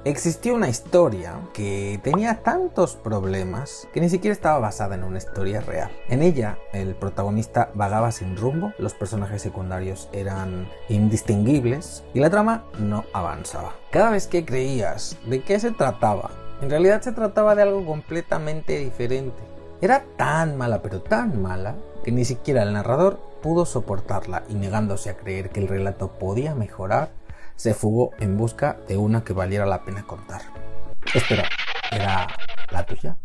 Existió una historia que tenía tantos problemas que ni siquiera estaba basada en una historia real. En ella, el protagonista vagaba sin rumbo, los personajes secundarios eran indistinguibles y la trama no avanzaba. Cada vez que creías de qué se trataba, en realidad se trataba de algo completamente diferente. Era tan mala, pero tan mala, que ni siquiera el narrador pudo soportarla y, negándose a creer que el relato podía mejorar, se fugó en busca de una que valiera la pena contar. Espera, ¿era la tuya?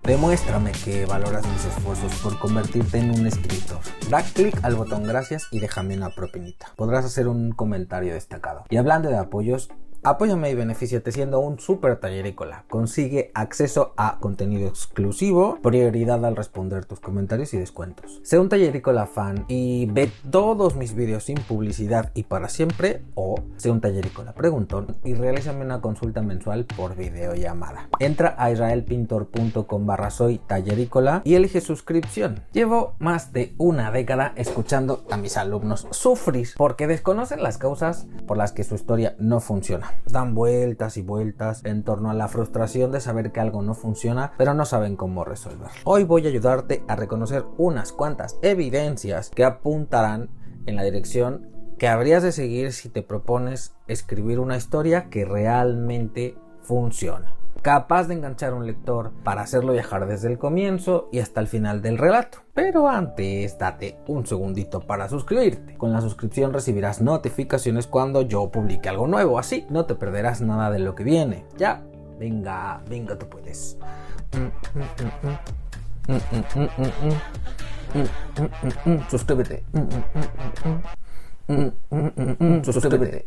Demuéstrame que valoras mis esfuerzos por convertirte en un escritor. Da clic al botón gracias y déjame una propinita. Podrás hacer un comentario destacado. Y hablando de apoyos, apóyame y benefíciate siendo un super tallerícola. Consigue acceso a contenido exclusivo, prioridad al responder tus comentarios y descuentos. Sé un tallerícola fan y ve todos mis vídeos sin publicidad y para siempre, o sé un tallerícola preguntón y realízame una consulta mensual por videollamada. Entra a israelpintor.com/soy tallerícola y elige suscripción. Llevo más de una década escuchando a mis alumnos sufrir porque desconocen las causas por las que su historia no funciona. Dan vueltas y vueltas en torno a la frustración de saber que algo no funciona, pero no saben cómo resolverlo. Hoy voy a ayudarte a reconocer unas cuantas evidencias que apuntarán en la dirección que habrías de seguir si te propones escribir una historia que realmente funcione, capaz de enganchar a un lector para hacerlo viajar desde el comienzo y hasta el final del relato. Pero antes, date un segundito para suscribirte. Con la suscripción recibirás notificaciones cuando yo publique algo nuevo, así no te perderás nada de lo que viene. Ya, venga, tú puedes. Suscríbete. Suscríbete.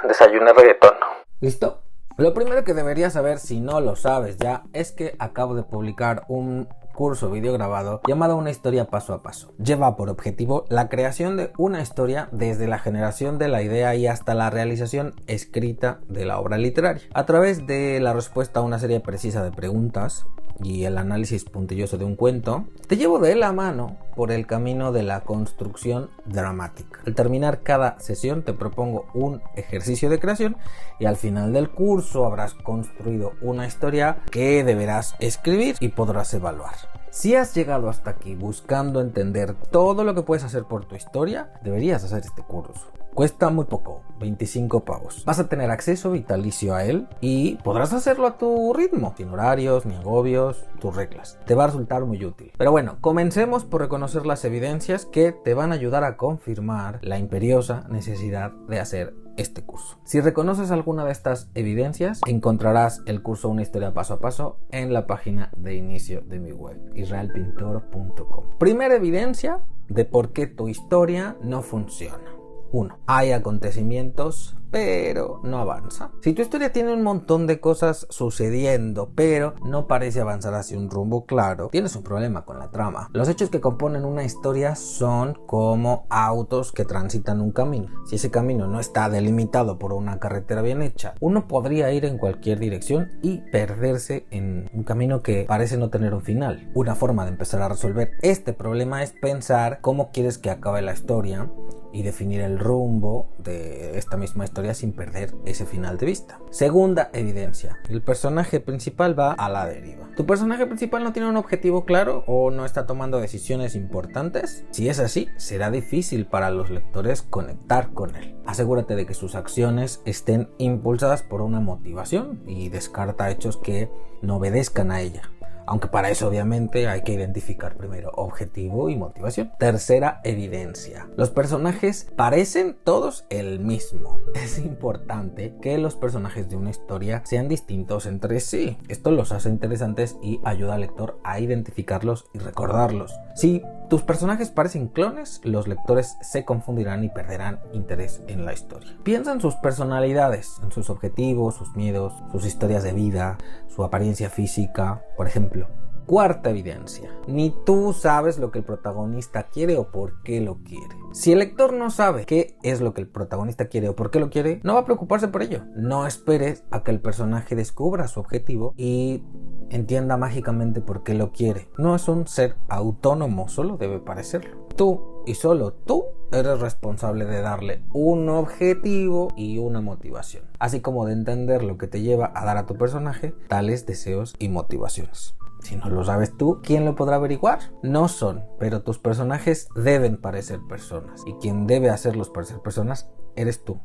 Desayuna reggaetón. ¿Listo? Lo primero que deberías saber, si no lo sabes ya, es que acabo de publicar un curso video grabado llamado Una historia paso a paso. Lleva por objetivo la creación de una historia desde la generación de la idea y hasta la realización escrita de la obra literaria, a través de la respuesta a una serie precisa de preguntas y el análisis puntilloso de un cuento. Te llevo de la mano por el camino de la construcción dramática. Al terminar cada sesión te propongo un ejercicio de creación y al final del curso habrás construido una historia que deberás escribir y podrás evaluar. Si has llegado hasta aquí buscando entender todo lo que puedes hacer por tu historia, deberías hacer este curso. Cuesta muy poco, 25 pavos. Vas a tener acceso vitalicio a él y podrás hacerlo a tu ritmo, sin horarios, ni agobios, tus reglas. Te va a resultar muy útil. Pero bueno, comencemos por reconocer las evidencias que te van a ayudar a confirmar la imperiosa necesidad de hacer este curso. Si reconoces alguna de estas evidencias, encontrarás el curso Una historia paso a paso en la página de inicio de mi web, israelpintor.com. Primera evidencia de por qué tu historia no funciona. 1. Hay acontecimientos, pero no avanza. Si tu historia tiene un montón de cosas sucediendo, pero no parece avanzar hacia un rumbo claro, tienes un problema con la trama. Los hechos que componen una historia son como autos que transitan un camino. Si ese camino no está delimitado por una carretera bien hecha, uno podría ir en cualquier dirección y perderse en un camino que parece no tener un final. Una forma de empezar a resolver este problema es pensar cómo quieres que acabe la historia y definir el rumbo de esta misma historia sin perder ese final de vista. Segunda evidencia: el personaje principal va a la deriva. ¿Tu personaje principal no tiene un objetivo claro o no está tomando decisiones importantes? Si es así, será difícil para los lectores conectar con él. Asegúrate de que sus acciones estén impulsadas por una motivación y descarta hechos que no obedezcan a ella. Aunque para eso obviamente hay que identificar primero objetivo y motivación. Tercera evidencia: los personajes parecen todos el mismo. Es importante que los personajes de una historia sean distintos entre sí. Esto los hace interesantes y ayuda al lector a identificarlos y recordarlos. Si tus personajes parecen clones, los lectores se confundirán y perderán interés en la historia. Piensa en sus personalidades, en sus objetivos, sus miedos, sus historias de vida, su apariencia física, por ejemplo. Cuarta evidencia: ni tú sabes lo que el protagonista quiere o por qué lo quiere. Si el lector no sabe qué es lo que el protagonista quiere o por qué lo quiere, no va a preocuparse por ello. No esperes a que el personaje descubra su objetivo y entienda mágicamente por qué lo quiere. No es un ser autónomo, solo debe parecerlo. Tú y solo tú eres responsable de darle un objetivo y una motivación, así como de entender lo que te lleva a dar a tu personaje tales deseos y motivaciones. Si no lo sabes tú, ¿quién lo podrá averiguar? No son, pero tus personajes deben parecer personas, y quien debe hacerlos parecer personas eres tú.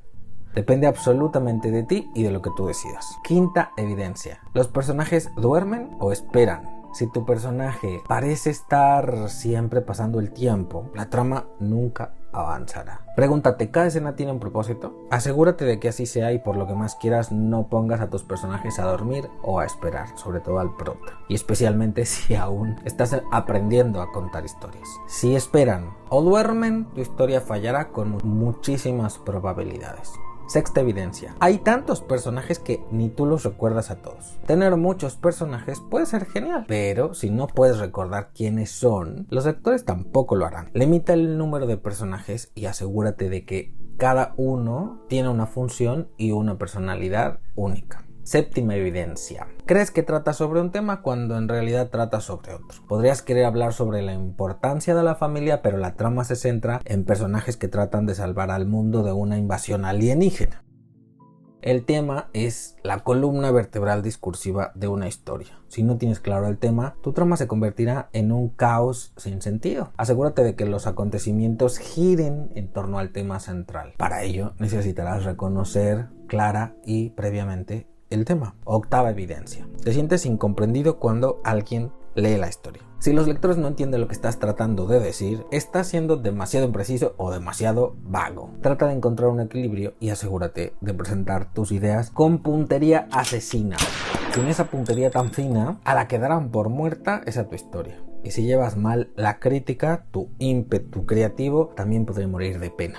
Depende absolutamente de ti y de lo que tú decidas. Quinta evidencia: los personajes duermen o esperan. Si tu personaje parece estar siempre pasando el tiempo, la trama nunca avanzará. Pregúntate, ¿cada escena tiene un propósito? Asegúrate de que así sea, y por lo que más quieras, no pongas a tus personajes a dormir o a esperar, sobre todo al prota. Y especialmente si aún estás aprendiendo a contar historias. Si esperan o duermen, tu historia fallará con muchísimas probabilidades. Sexta evidencia: hay tantos personajes que ni tú los recuerdas a todos. Tener muchos personajes puede ser genial, pero si no puedes recordar quiénes son, los actores tampoco lo harán. Limita el número de personajes y asegúrate de que cada uno tiene una función y una personalidad única. Séptima evidencia: crees que trata sobre un tema cuando en realidad trata sobre otro. Podrías querer hablar sobre la importancia de la familia, pero la trama se centra en personajes que tratan de salvar al mundo de una invasión alienígena. El tema es la columna vertebral discursiva de una historia. Si no tienes claro el tema, tu trama se convertirá en un caos sin sentido. Asegúrate de que los acontecimientos giren en torno al tema central. Para ello, necesitarás reconocer clara y previamente el tema. Octava evidencia: te sientes incomprendido cuando alguien lee la historia. Si los lectores no entienden lo que estás tratando de decir, estás siendo demasiado impreciso o demasiado vago. Trata de encontrar un equilibrio y asegúrate de presentar tus ideas con puntería asesina. Sin esa puntería tan fina, a la que darán por muerta es a tu historia. Y si llevas mal la crítica, tu ímpetu creativo también podría morir de pena.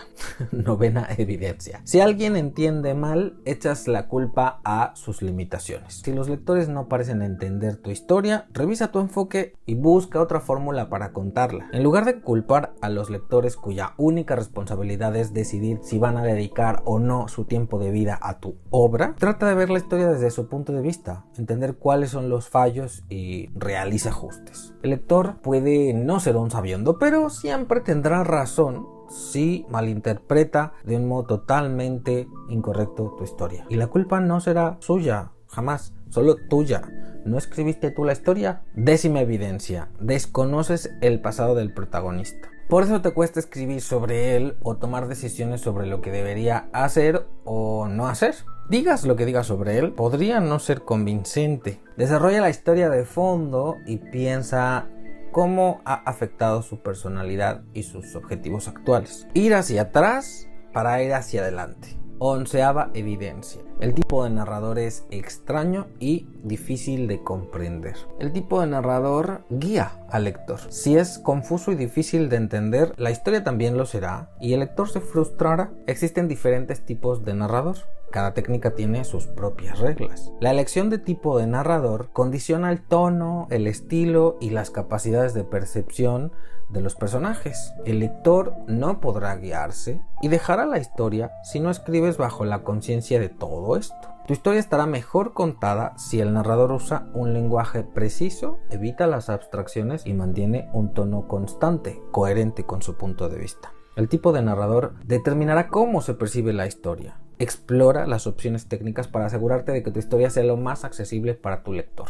Novena evidencia: si alguien entiende mal, echas la culpa a sus limitaciones. Si los lectores no parecen entender tu historia, revisa tu enfoque y busca otra fórmula para contarla. En lugar de culpar a los lectores cuya única responsabilidad es decidir si van a dedicar o no su tiempo de vida a tu obra, trata de ver la historia desde su punto de vista, entender cuáles son los fallos y realiza ajustes. El lector puede no ser un sabiondo, pero siempre tendrá razón si malinterpreta de un modo totalmente incorrecto tu historia. Y la culpa no será suya, jamás, solo tuya. ¿No escribiste tú la historia? Décima evidencia: desconoces el pasado del protagonista. Por eso te cuesta escribir sobre él o tomar decisiones sobre lo que debería hacer o no hacer. Digas lo que digas sobre él, podría no ser convincente. Desarrolla la historia de fondo y piensa cómo ha afectado su personalidad y sus objetivos actuales. Ir hacia atrás para ir hacia adelante. Onceava evidencia: el tipo de narrador es extraño y difícil de comprender. El tipo de narrador guía al lector. Si es confuso y difícil de entender, la historia también lo será y el lector se frustrará. Existen diferentes tipos de narrador. Cada técnica tiene sus propias reglas. La elección de tipo de narrador condiciona el tono, el estilo y las capacidades de percepción de los personajes. El lector no podrá guiarse y dejará la historia si no escribes bajo la conciencia de todo esto. Tu historia estará mejor contada si el narrador usa un lenguaje preciso, evita las abstracciones y mantiene un tono constante, coherente con su punto de vista. El tipo de narrador determinará cómo se percibe la historia. Explora las opciones técnicas para asegurarte de que tu historia sea lo más accesible para tu lector.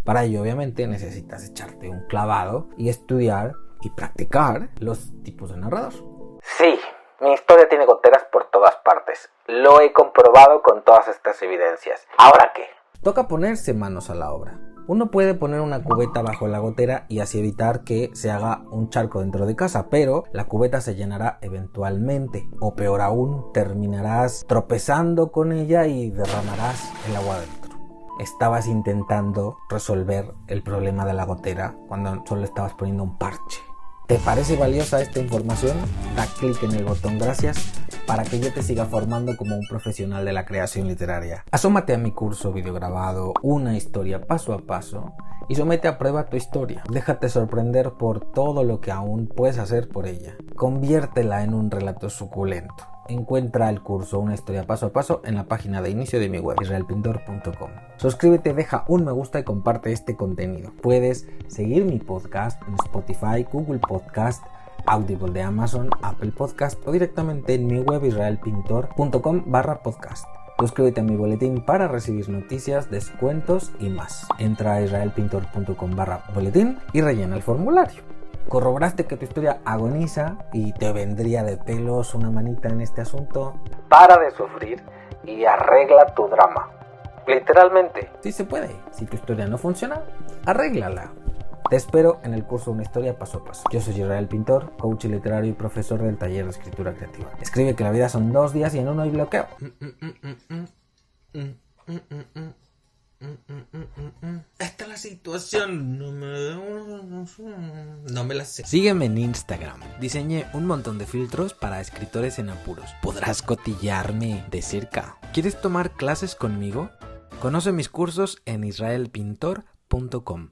Para ello, obviamente, necesitas echarte un clavado y estudiar y practicar los tipos de narrador. Sí, mi historia tiene goteras por todas partes. Lo he comprobado con todas estas evidencias. ¿Ahora qué? Toca ponerse manos a la obra. Uno puede poner una cubeta bajo la gotera y así evitar que se haga un charco dentro de casa, pero la cubeta se llenará eventualmente, o peor aún, terminarás tropezando con ella y derramarás el agua dentro. Estabas intentando resolver el problema de la gotera cuando solo estabas poniendo un parche. ¿Te parece valiosa esta información? Da clic en el botón gracias para que yo te siga formando como un profesional de la creación literaria. Asómate a mi curso videograbado Una historia paso a paso y somete a prueba tu historia. Déjate sorprender por todo lo que aún puedes hacer por ella. Conviértela en un relato suculento. Encuentra el curso Una historia paso a paso en la página de inicio de mi web, israelpintor.com. Suscríbete, deja un me gusta y comparte este contenido. Puedes seguir mi podcast en Spotify, Google Podcast, Audible de Amazon, Apple Podcast o directamente en mi web israelpintor.com/podcast. Suscríbete a mi boletín para recibir noticias, descuentos y más. Entra a israelpintor.com/boletín y rellena el formulario. ¿Corroboraste que tu historia agoniza y te vendría de pelos una manita en este asunto? Para de sufrir y arregla tu drama. Literalmente. Sí se puede. Si tu historia no funciona, arréglala. Te espero en el curso Una historia paso a paso. Yo soy Israel Pintor, coach literario y profesor del taller de escritura creativa. Escribe que la vida son 2 días y en uno hay bloqueo. Esta es la situación. No me la sé. Sígueme en Instagram. Diseñé un montón de filtros para escritores en apuros. Podrás cotillarme de cerca. ¿Quieres tomar clases conmigo? Conoce mis cursos en israelpintor.com.